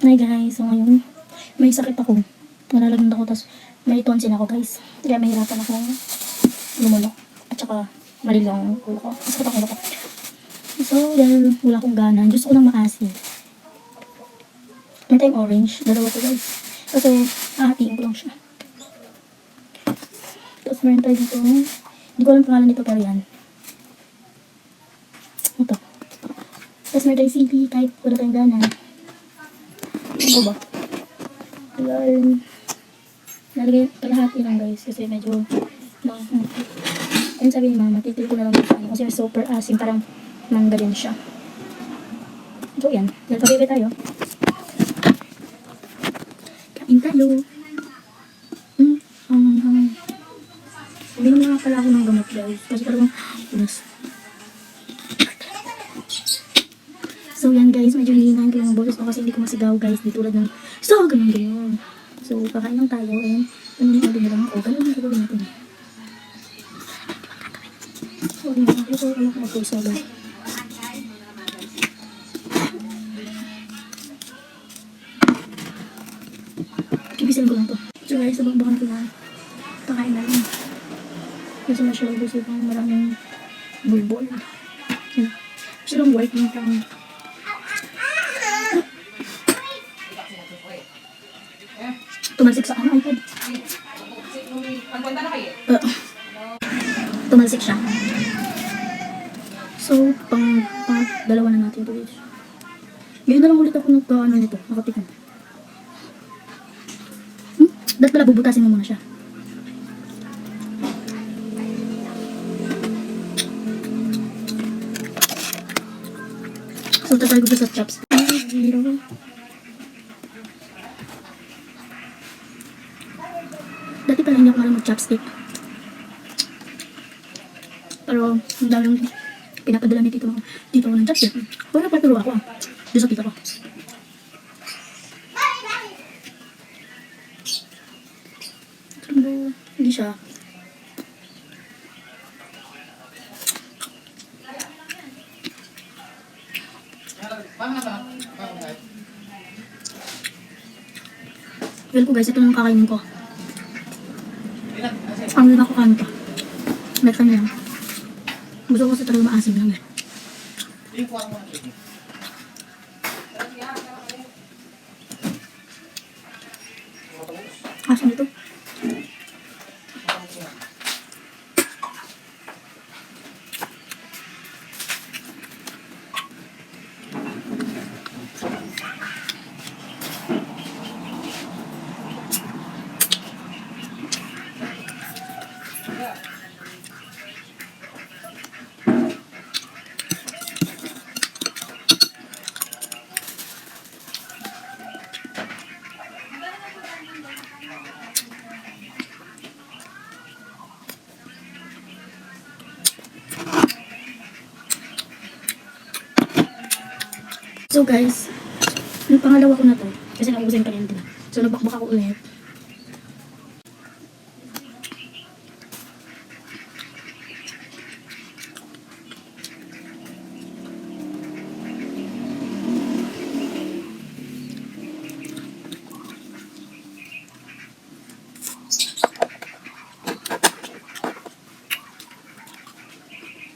Hi guys, so ngayon, may sakit ako. Nalalagnat ako, tapos may tonsil ako guys. Kaya mahirapan akong lumulok. At saka, malilong ulo ko. Masakit ako ulo ko. So, dahil wala akong gana, gusto ko ng maasim. May tayong orange, dalawa ko guys. Kasi, hahatiin ko lang siya. Tapos meron tayo dito, hindi ko alam pangalan nito pero yan. Ito. Tapos meron tayong CD, kahit wala tayong gana. Ano ba? Ayan. Nalagay kalahati lang guys kasi medyo ayun sabi ni mama, titil ko na lang dito kasi super asim, parang mangga din siya. So yan, nagpapibay tayo. Kain tayo. Uminom na nga pala ako ng gamot guys kasi talagang unas. So yan guys, medyo hihinahin ko yung boses ko kasi hindi ko masigaw guys, di tulad ng so ganyan. So kakain lang tayo and ano na lang ako, ganun yung gagawin natin. So di ba, ito ano ko mag-puso guys. Kibisin ko lang to. So guys, sabang-bakan ko na pakain na lang. Kasi masyado gusto ko maraming bulbol. Yan. Gusto lang white yung parang tumalsik sa iPad. Tumalsik siya. So, pang dalawa na natin ito guys. Ngayon na lang ulit ako nagka-ano nito, nakatikan. Dapat pala bubutasin mo muna siya. So, tatry ko sa chops. Dati pala hindi ako malang mag-chopstick. Pero, ang daming pinapadala ni tito ako ng chopstick. Pero nagpapiro ako doon sa tito ko. Pero, hindi siya. Well ko guys, ito lang kakainin ko. Ang hindi ako kain pa. Next time lang. Gusto ko kasi talaga maasim lang eh. Asim ito. So guys, yung pangalawa ko na to, kasi naubusin pa rin ito. So nagbakbak ako ulit.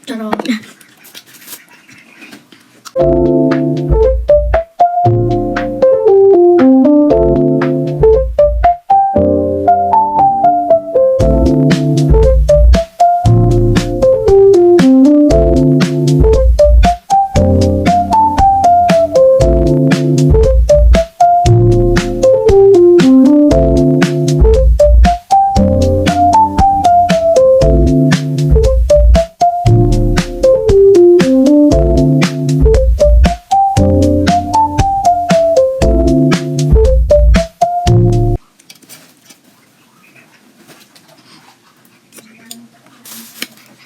Charot.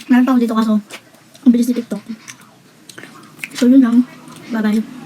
Meron pa ako dito kaso ang bilis ni TikTok. So yun lang. Bye bye.